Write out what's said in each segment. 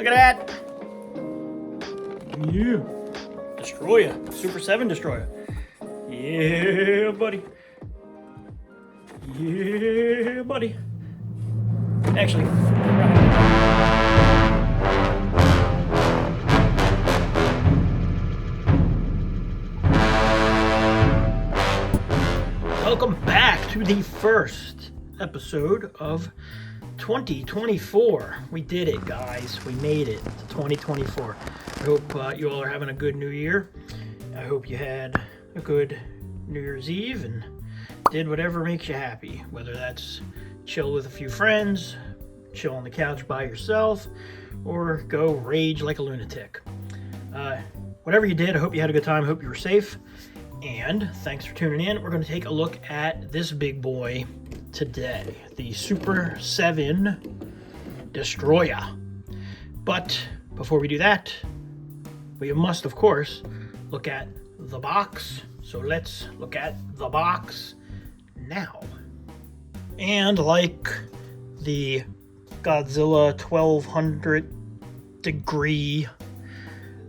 at that. Yeah. Destoroyah. Super7 Destoroyah. Yeah, buddy. Yeah, buddy. Actually, welcome back to the first episode of 2024. We did it, guys. We made it to 2024. I hope you all are having a good new year. I hope you had a good New Year's Eve and did whatever makes you happy, whether that's chill with a few friends, chill on the couch by yourself, or go rage like a lunatic. Whatever you did, I hope you had a good time. I hope you were safe. And thanks for tuning in. We're going to take a look at this big boy today, the Super7 Destoroyah. But before we do that, we must, of course, look at the box. So let's look at the box now. And like the Godzilla 1200 degree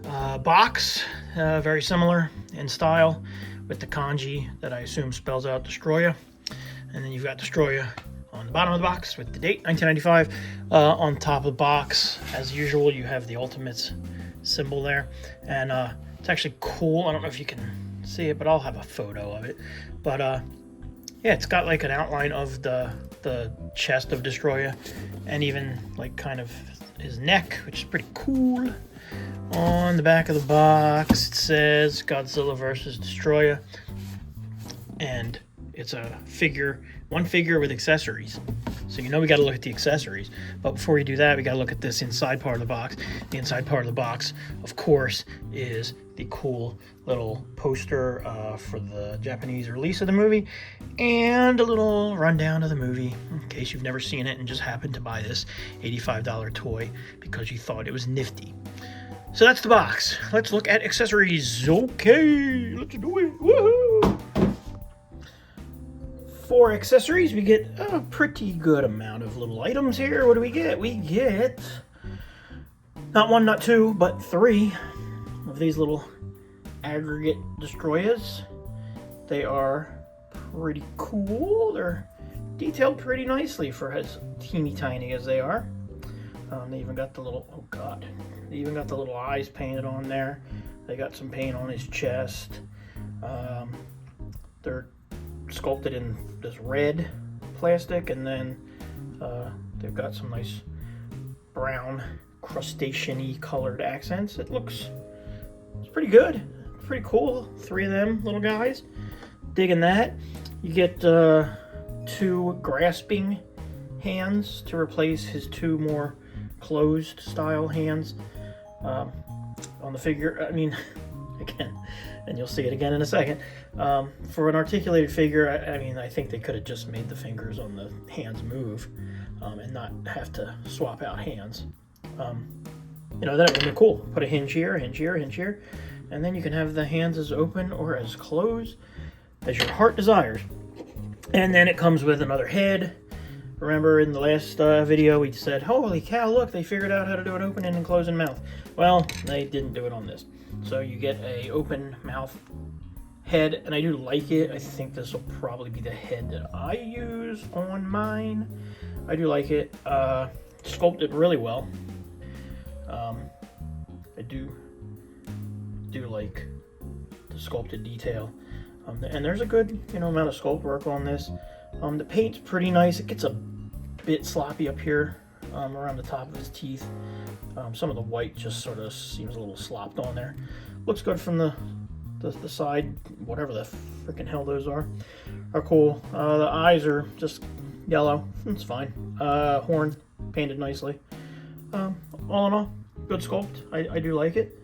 box, very similar in style with the kanji that I assume spells out Destoroyah. And then you've got Destoroyah on the bottom of the box with the date, 1995. On top of the box, as usual, you have the Ultimates symbol there. And it's actually cool. I don't know if you can see it, but I'll have a photo of it. But yeah, it's got like an outline of the chest of Destoroyah and even like kind of his neck, which is pretty cool. On the back of the box, it says Godzilla vs. Destoroyah. And it's a figure, one figure with accessories. So you know we got to look at the accessories. But before we do that, we got to look at this inside part of the box. The inside part of the box, of course, is the cool little poster for the Japanese release of the movie. And a little rundown of the movie, in case you've never seen it and just happened to buy this $85 toy because you thought it was nifty. So that's the box. Let's look at accessories. Okay, let's do it. Woohoo! For accessories, we get a pretty good amount of little items here. What do we get? We get not one, not two, but three of these little aggregate Destoroyahs. They are pretty cool. They're detailed pretty nicely for as teeny tiny as they are. They even got the little, oh god, they even got the little eyes painted on there. They got some paint on his chest. They're sculpted in this red plastic, and then they've got some nice brown crustacean-y colored accents. It's pretty good, pretty cool. Three of them little guys, digging that. You get two grasping hands to replace his two more closed style hands on the figure. I mean, again, and you'll see it again in a second. For an articulated figure, I think they could have just made the fingers on the hands move and not have to swap out hands. That would have been cool. Put a hinge here, a hinge here, a hinge here, and then you can have the hands as open or as closed as your heart desires. And then it comes with another head. Remember in the last video we said, holy cow, look, they figured out how to do an opening and closing mouth. Well, they didn't do it on this. So you get a open mouth head, and I do like it. I think this will probably be the head that I use on mine. I do like it. Sculpted really well. I do like the sculpted detail. And there's a good amount of sculpt work on this. The paint's pretty nice. It gets a bit sloppy up here around the top of his teeth. Some of the white just sort of seems a little slopped on there. Looks good from the side, whatever the freaking hell those are cool. The eyes are just yellow. It's fine. Horn painted nicely. All in all, good sculpt. I do like it.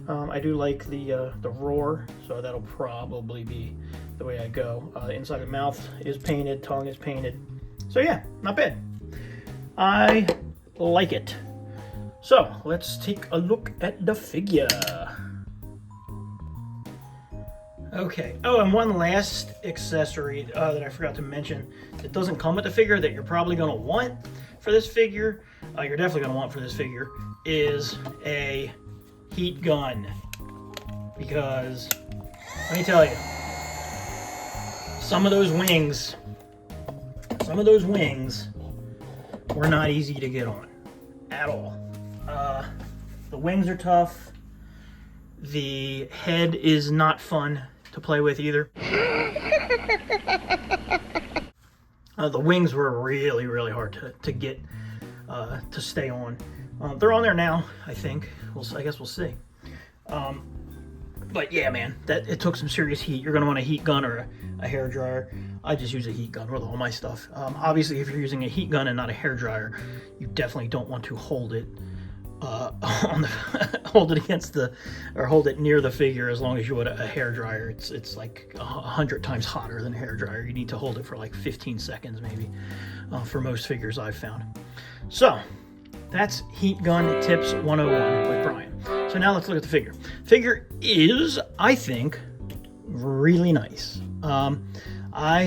I do like the roar, so that'll probably be the way I go. The inside of the mouth is painted, tongue is painted. So yeah, not bad. I like it. So let's take a look at the figure. Okay. Oh, and one last accessory that I forgot to mention that doesn't come with the figure that you're probably going to want for this figure, you're definitely going to want for this figure, is a heat gun. Because, let me tell you, some of those wings were not easy to get on at all. The wings are tough. The head is not fun to play with either. The wings were really, really hard to get to stay on. They're on there now, I think. I guess we'll see. But yeah, man, it took some serious heat. You're gonna want a heat gun or a hair dryer. I just use a heat gun with all my stuff. Obviously, if you're using a heat gun and not a hair dryer, you definitely don't want to hold it hold it against or hold it near the figure as long as you would a hair dryer. It's like 100 times hotter than a hair dryer. You need to hold it for like 15 seconds maybe for most figures I've found. So that's heat gun tips 101 with Brian. So now let's look at the figure. Figure is, I think, really nice. I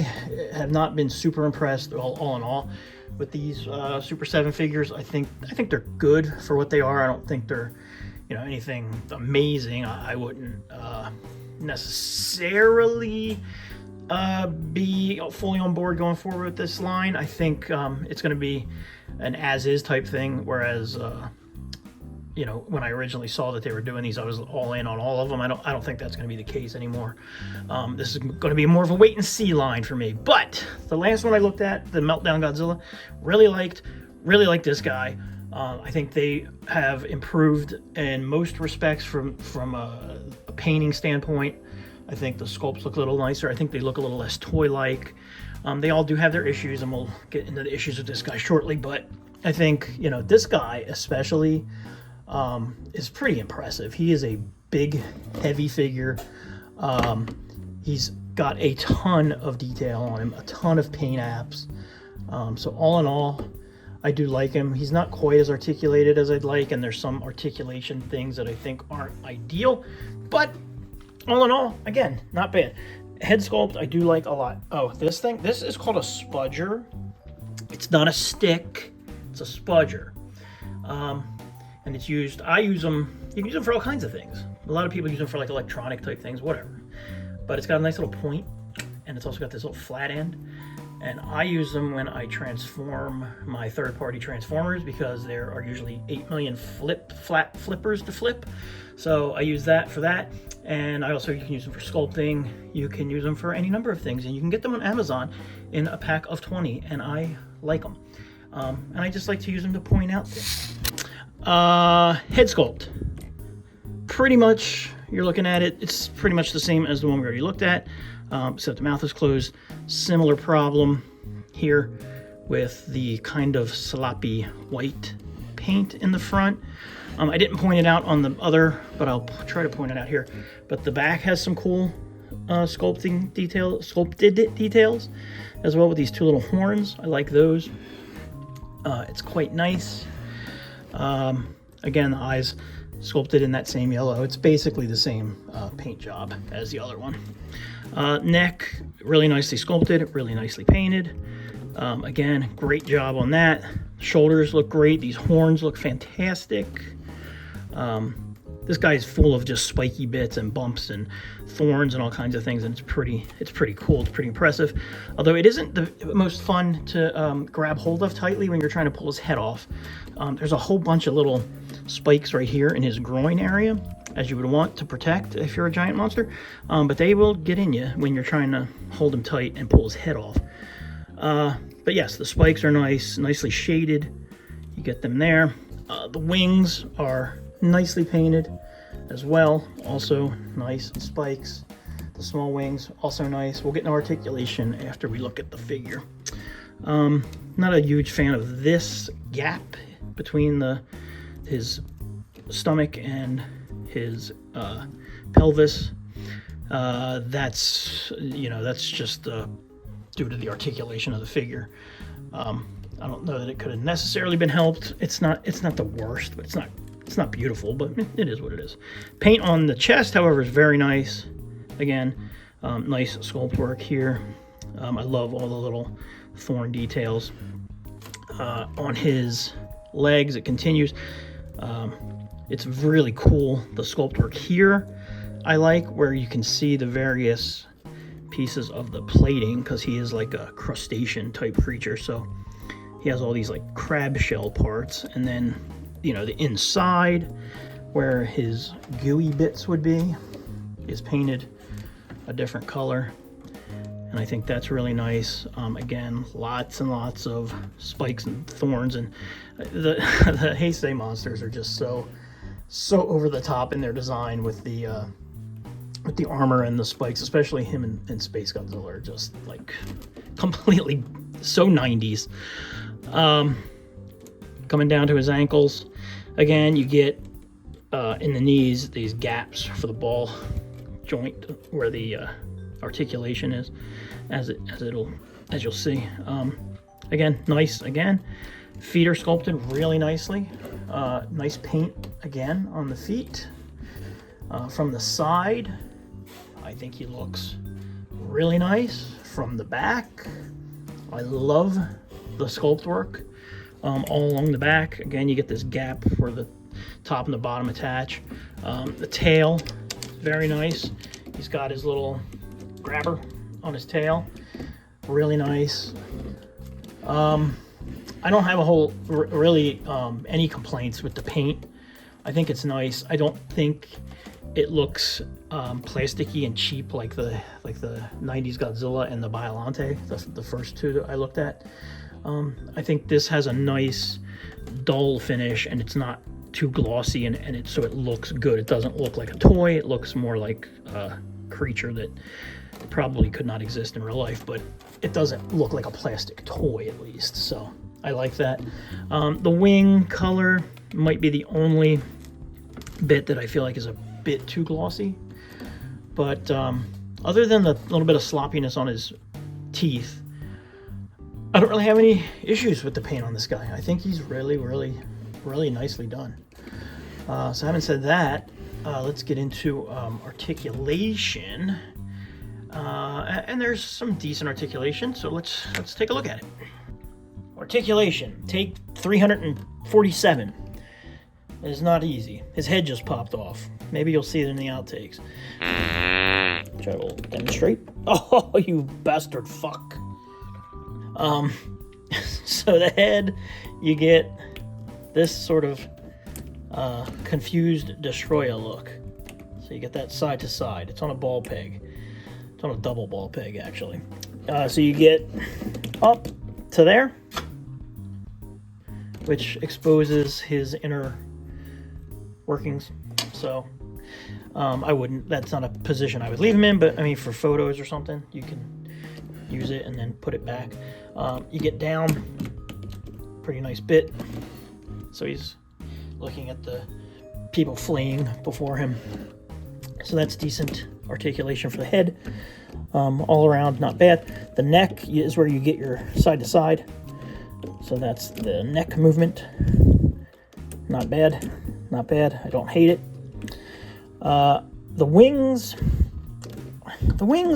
have not been super impressed all in all with these Super 7 figures. I think they're good for what they are. I don't think they're, anything amazing. I wouldn't necessarily be fully on board going forward with this line. I think it's going to be an as-is type thing, whereas when I originally saw that they were doing these, I was all in on all of them. I don't think that's going to be the case anymore. This is going to be more of a wait and see line for me. But the last one I looked at, the Meltdown Godzilla, really liked this guy. I think they have improved in most respects from a painting standpoint. I think the sculpts look a little nicer. I think they look a little less toy-like. They all do have their issues, and we'll get into the issues with this guy shortly. But I think this guy especially is pretty impressive. He is a big, heavy figure. He's got a ton of detail on him, a ton of paint apps. So all in all, I do like him. He's not quite as articulated as I'd like, and there's some articulation things that I think aren't ideal. But all in all, again, not bad. Head sculpt, I do like a lot. Oh, this is called a spudger. It's not a stick, it's a spudger. And it's used, I use them, you can use them for all kinds of things. A lot of people use them for like electronic type things, whatever. But it's got a nice little point, and it's also got this little flat end. And I use them when I transform my third-party transformers, because there are usually 8 million flat flippers to flip. So I use that for that. And you can use them for sculpting. You can use them for any number of things. And you can get them on Amazon in a pack of 20, and I like them. And I just like to use them to point out things. Head sculpt. Pretty much, you're looking at it, it's pretty much the same as the one we already looked at, except the mouth is closed. Similar problem here with the kind of sloppy white paint in the front. I didn't point it out on the other, but I'll try to point it out here. But the back has some cool sculpted details as well, with these two little horns. I like those. It's quite nice. Again, the eyes sculpted in that same yellow. It's basically the same paint job as the other one. Neck, really nicely sculpted, really nicely painted. Again, great job on that. Shoulders look great. These horns look fantastic. This guy is full of just spiky bits and bumps and thorns and all kinds of things, and it's pretty cool. It's pretty impressive. Although it isn't the most fun to grab hold of tightly when you're trying to pull his head off. There's a whole bunch of little spikes right here in his groin area, as you would want to protect if you're a giant monster. But they will get in you when you're trying to hold him tight and pull his head off. But yes, the spikes are nicely shaded. You get them there. The wings are nicely painted as well, also nice spikes. The small wings also nice. We'll get into articulation after we look at the figure. Not a huge fan of this gap between his stomach and his pelvis. That's just due to the articulation of the figure. I don't know that it could have necessarily been helped. It's not the worst, but it's not beautiful, but it is what it is. Paint on the chest, however, is very nice. Again, nice sculpt work here. I love all the little thorn details. on his legs. It continues. It's really cool. The sculpt work here I like, where you can see the various pieces of the plating, because he is like a crustacean type creature. So he has all these like crab shell parts, and then, you know, the inside where his gooey bits would be is painted a different color, and I think that's really nice. Again, lots and lots of spikes and thorns, and the the Heisei monsters are just so over the top in their design with the armor and the spikes, especially him and Space Godzilla are just like completely so 90s. Coming down to his ankles, again, you get in the knees these gaps for the ball joint where the articulation is, as you'll see. Again, nice. Again, feet are sculpted really nicely. Nice paint again on the feet. From the side, I think he looks really nice. From the back, I love the sculpt work all along the back. Again, you get this gap where the top and the bottom attach. The tail, very nice. He's got his little grabber on his tail, really nice. I don't have a whole really any complaints with the paint. I think it's nice. I don't think it looks plasticky and cheap like the 90s Godzilla and the Biollante, the first two that I looked at. I think this has a nice dull finish, and it's not too glossy, and so it looks good. It doesn't look like a toy. It looks more like a creature that probably could not exist in real life, but it doesn't look like a plastic toy, at least. So I like that. The wing color might be the only bit that I feel like is a bit too glossy, but other than the little bit of sloppiness on his teeth, I don't really have any issues with the paint on this guy. I think he's really nicely done. So having said that, let's get into articulation. And there's some decent articulation, so let's take a look at it. Articulation, take 347. It is not easy. His head just popped off. Maybe you'll see it in the outtakes. Try to demonstrate. Oh, you bastard fuck. So the head, you get this sort of confused Destoroyah look. So you get that side to side. It's on a ball peg. It's on a double ball peg, actually. So you get up to there, which exposes his inner workings. So I wouldn't, that's not a position I would leave him in, but I mean, for photos or something, you can use it and then put it back. You get down, pretty nice bit. So he's looking at the people fleeing before him. So that's decent articulation for the head. All around, not bad. The neck is where you get your side to side. So that's the neck movement. Not bad. Not bad. I don't hate it. The wings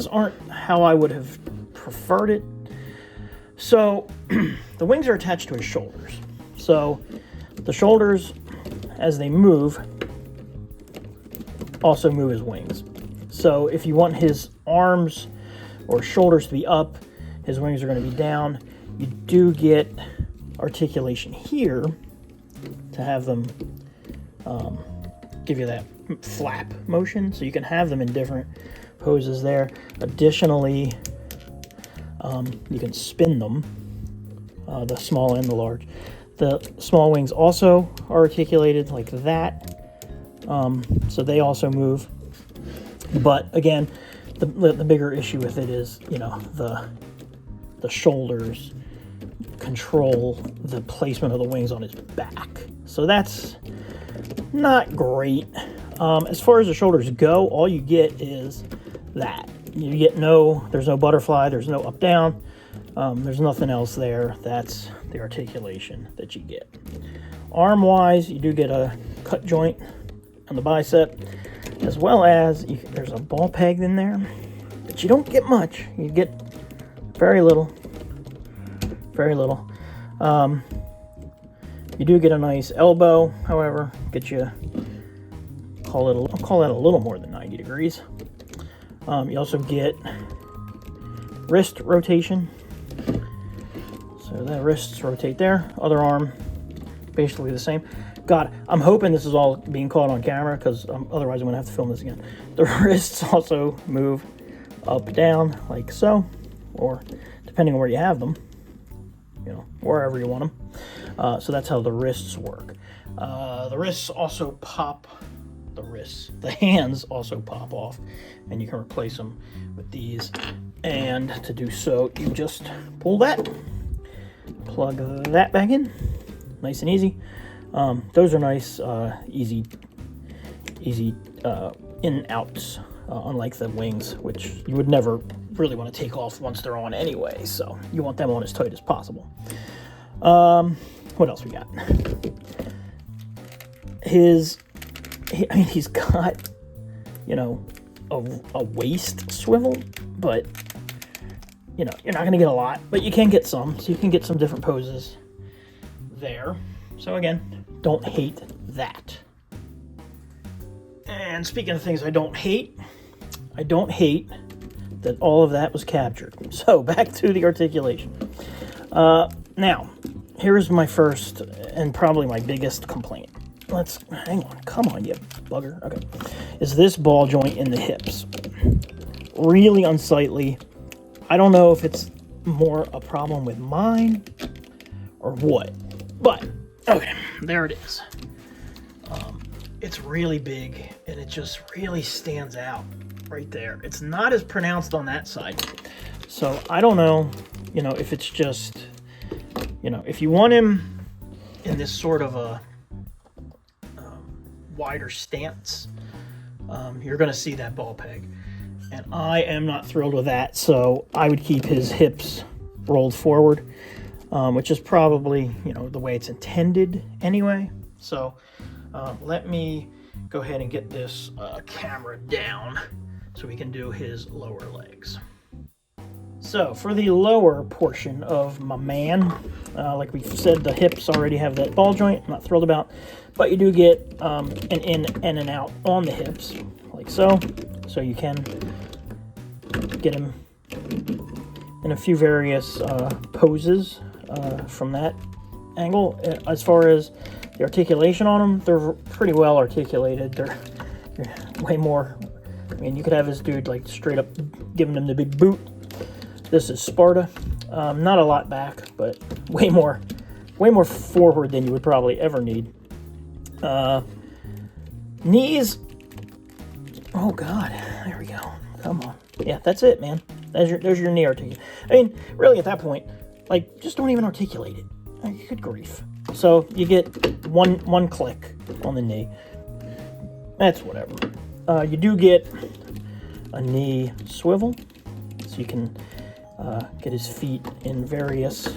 aren't how I would have preferred it. So the wings are attached to his shoulders. So the shoulders, as they move, also move his wings. So if you want his arms or shoulders to be up, his wings are going to be down. You do get articulation here to have them give you that flap motion, so you can have them in different poses there. Additionally, you can spin them, the small and the large. The small wings also are articulated like that, so they also move. But again, the bigger issue with it is, you know, the shoulders control the placement of the wings on his back. So that's not great. As far as the shoulders go, all you get is that. You get there's no butterfly, there's no up down, there's nothing else there. That's the articulation that you get. Arm wise, you do get a cut joint on the bicep, as well as there's a ball peg in there, but you don't get much. You get very little. You do get a nice elbow, however, I'll call that a little more than 90 degrees. You also get wrist rotation. So that wrists rotate there. Other arm, basically the same. God, I'm hoping this is all being caught on camera, because otherwise I'm going to have to film this again. The wrists also move up, down, like so, or depending on where you have them, wherever you want them. So that's how the wrists work. The wrists also pop. The hands also pop off, and you can replace them with these. And to do so, you just pull that, plug that back in, nice and easy. Those are nice, easy in and outs, unlike the wings, which you would never really want to take off once they're on anyway. So you want them on as tight as possible. What else we got? He's got, a waist swivel, but, you're not going to get a lot, but you can get some. So you can get some different poses there. So again, don't hate that. And speaking of things I don't hate that all of that was captured. So back to the articulation. Now, here's my first and probably my biggest complaint. Hang on, come on, you bugger. Okay. Is this ball joint in the hips. Really unsightly. I don't know if it's more a problem with mine or what, but okay, there it is. It's really big, and it just really stands out right there. It's not as pronounced on that side. So I don't know, if it's just, if you want him in this sort of a wider stance, you're going to see that ball peg. And I am not thrilled with that, so I would keep his hips rolled forward, which is probably, the way it's intended anyway. So let me go ahead and get this camera down so we can do his lower legs. So for the lower portion of my man, like we said, the hips already have that ball joint. I'm not thrilled about, but you do get an in and an out on the hips, like so. So you can get him in a few various poses from that angle. As far as the articulation on them, they're pretty well articulated. They're way more. You could have this dude like straight up giving him the big boot. This is Sparta. Not a lot back, but way more forward than you would probably ever need. Knees. Oh God, there we go. Come on. Yeah, that's it, man. There's your knee articulation. Really, at that point, just don't even articulate it. Good grief. So you get one click on the knee. That's whatever. You do get a knee swivel, so you can get his feet in various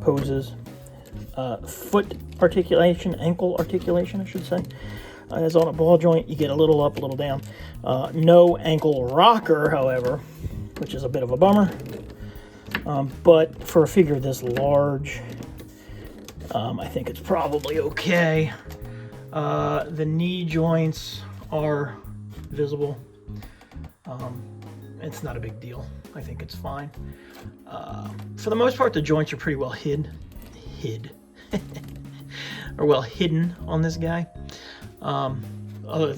poses. Foot articulation, ankle articulation, I should say. As on a ball joint, you get a little up, a little down. No ankle rocker, however, which is a bit of a bummer. But for a figure this large, I think it's probably okay. The knee joints are visible. It's not a big deal. I think it's fine. For the most part, the joints are pretty well or well hidden on this guy. Other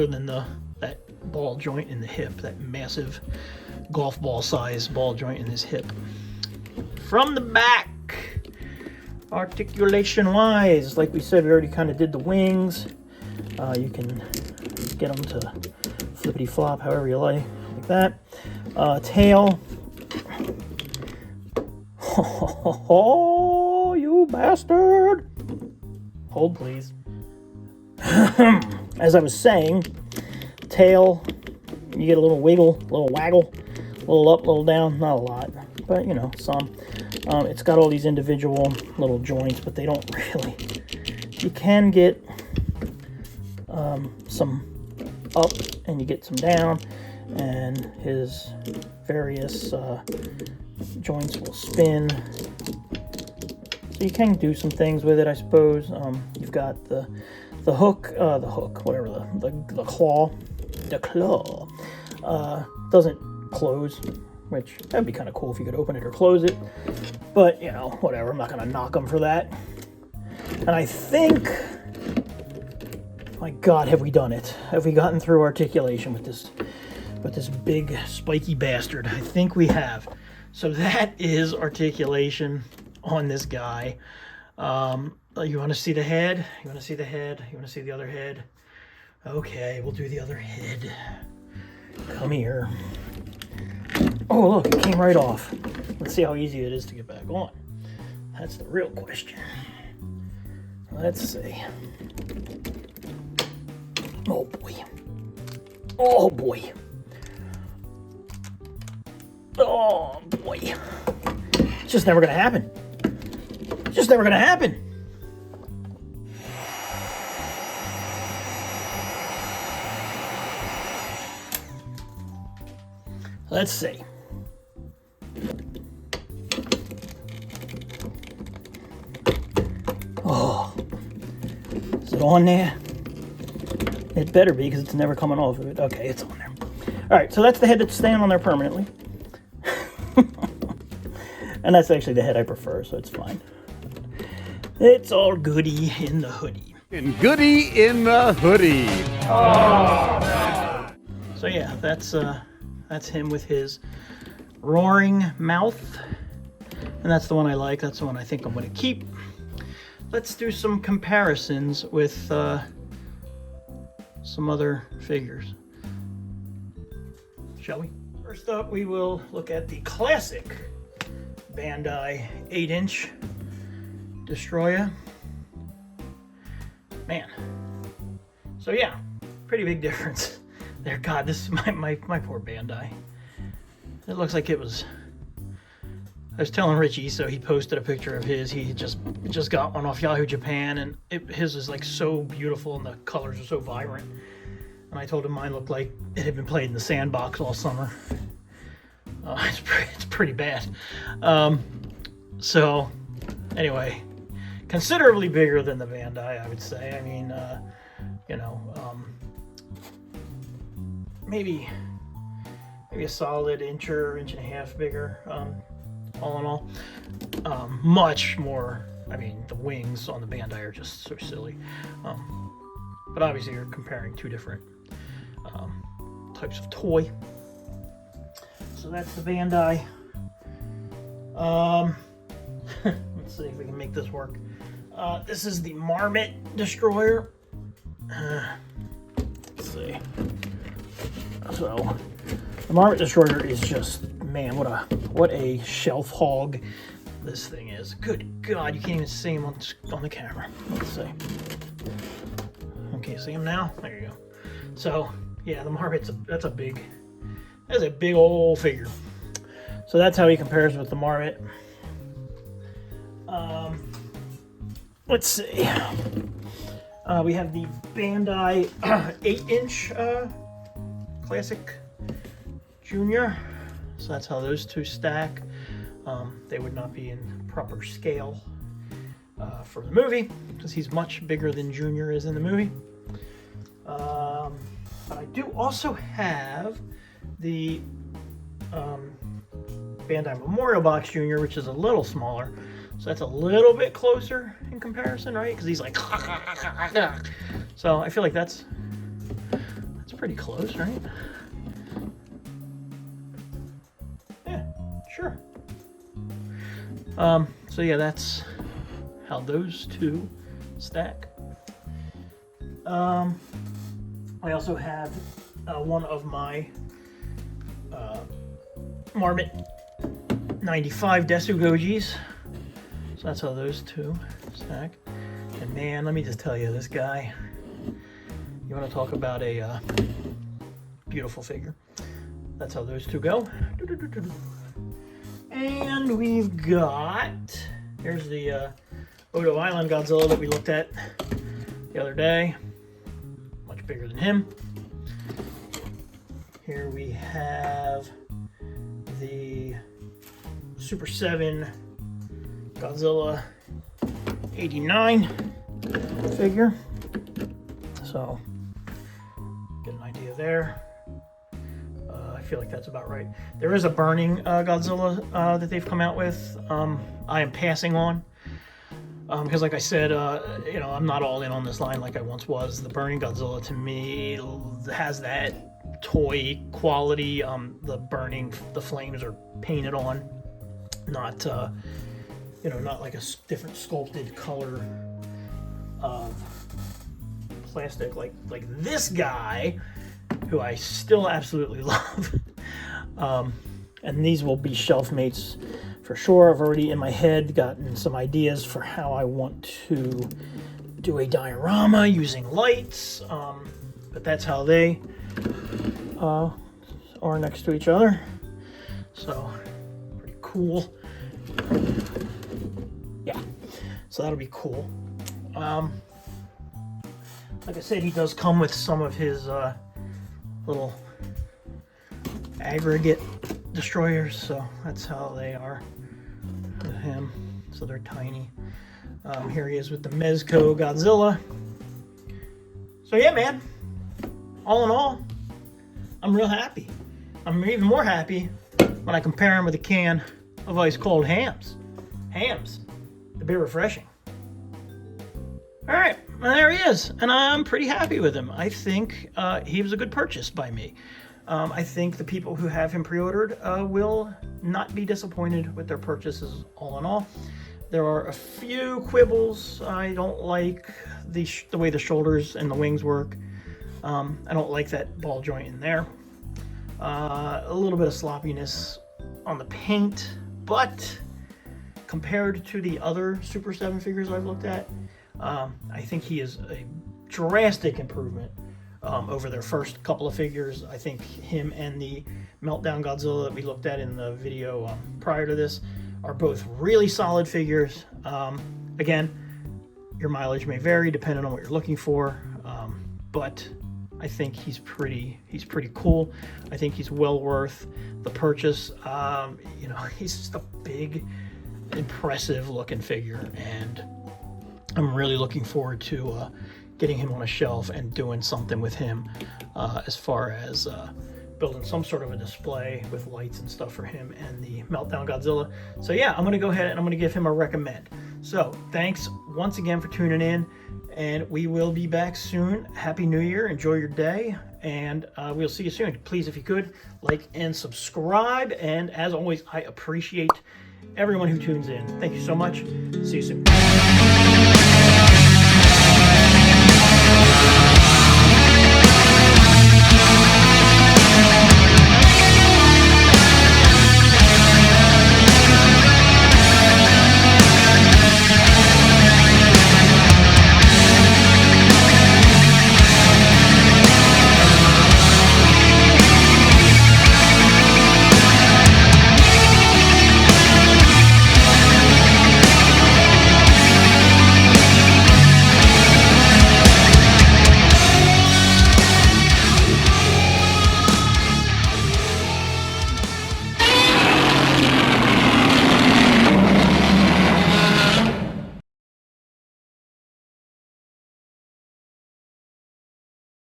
than that ball joint in the hip, that massive golf ball size ball joint in his hip. From the back, articulation wise, like we said, we already kind of did the wings. You can get them to flippity flop however you like that. Tail. Oh, you bastard! Hold, please. As I was saying, tail, you get a little wiggle, a little waggle, a little up, a little down, not a lot, but some. It's got all these individual little joints, but they don't really. You can get some up and you get some down, and his various joints will spin So you can do some things with it, I suppose. You've got the hook, whatever, the claw. The claw doesn't close, which that'd be kind of cool if you could open it or close it. But, you know, whatever. I'm not going to knock them for that. And I think, my God, have we done it? Have we gotten through articulation with this big spiky bastard? I think we have. So that is articulation on this guy. You want to see the head? You want to see the head? You want to see the other head? Okay, we'll do the other head. Come here. Oh, look, it came right off. Let's see how easy it is to get back on. That's the real question. Let's see. Oh, boy. Oh, boy. Oh, boy. It's just never going to happen. It's just never going to happen. Let's see. Oh, is it on there? It better be, because it's never coming off of it. Okay, it's on there. All right, so that's the head that's staying on there permanently. And that's actually the head I prefer, so it's fine. It's all goody in the hoodie. And goody in the hoodie. Oh. So yeah, that's him with his roaring mouth. And that's the one I like. That's the one I think I'm going to keep. Let's do some comparisons with some other figures. Shall we? First up, we will look at the classic Bandai 8-inch Destoroyah. Man. So yeah, pretty big difference there. God, this is my poor Bandai. It looks like it was... I was telling Richie, so he posted a picture of his. He just got one off Yahoo Japan, and his is like so beautiful, and the colors are so vibrant. And I told him mine looked like it had been played in the sandbox all summer. It's pretty bad. So anyway, considerably bigger than the Bandai, I would say. I mean, you know, maybe a solid inch and a half bigger. All in all, much more. I mean, the wings on the Bandai are just so silly. But obviously, you're comparing two different types of toy. So that's the Bandai. Let's see if we can make this work. This is the Marmot Destroyer. Let's see. So the Marmot Destroyer is just, man, what a shelf hog this thing is. Good God, you can't even see him on the camera. Let's see. Okay, see him now? There you go. So yeah, the Marmot's that's a big old figure. So that's how he compares with the Marmot. Let's see. We have the Bandai 8-inch Classic Junior. So that's how those two stack. They would not be in proper scale for the movie, because he's much bigger than Junior is in the movie. But I do also have the Bandai Memorial Box Junior, which is a little smaller. So that's a little bit closer in comparison, right? Because he's like... So I feel like that's pretty close, right? Yeah, sure. So yeah, that's how those two stack. I also have one of my Marmot 95 Desu Gojis. So that's how those two stack. And man, let me just tell you, this guy, you want to talk about a beautiful figure. That's how those two go. And we've got, here's the Odo Island Godzilla that we looked at the other day. Much bigger than him. Here we have the Super 7 Godzilla '89 figure. So, get an idea there. I feel like that's about right. There is a burning Godzilla that they've come out with. I am passing on. Because like I said, you know, I'm not all in on this line like I once was. The burning Godzilla to me has that toy quality. The flames are painted on, not you know, not like a different sculpted color plastic like this guy, who I still absolutely love. And these will be shelf mates for sure. I've already in my head gotten some ideas for how I want to do a diorama using lights, but that's how they are next to each other. So pretty cool. Yeah, so that'll be cool. Like I said, he does come with some of his little aggregate destroyers, so that's how they are with him. So they're tiny. Here he is with the Mezco Godzilla. So yeah, man, all in all, I'm real happy. I'm even more happy when I compare him with a can of ice cold hams. Hams, the beer refreshing. All right, well, there he is, and I'm pretty happy with him. I think he was a good purchase by me. I think the people who have him pre-ordered will not be disappointed with their purchases all in all. There are a few quibbles. I don't like the way the shoulders and the wings work. I don't like that ball joint in there. A little bit of sloppiness on the paint, but compared to the other Super 7 figures I've looked at, I think he is a drastic improvement over their first couple of figures. I think him and the Meltdown Godzilla that we looked at in the video prior to this are both really solid figures. Again, your mileage may vary depending on what you're looking for, but I think he's pretty cool. I think he's well worth the purchase. You know, he's just a big, impressive looking figure, and I'm really looking forward to getting him on a shelf and doing something with him as far as building some sort of a display with lights and stuff for him and the Meltdown Godzilla. So yeah, I'm going to go ahead and I'm going to give him a recommend. So thanks once again for tuning in, and we will be back soon. Happy New Year. Enjoy your day, and we'll see you soon. Please, if you could, like and subscribe. And as always, I appreciate everyone who tunes in. Thank you so much. See you soon.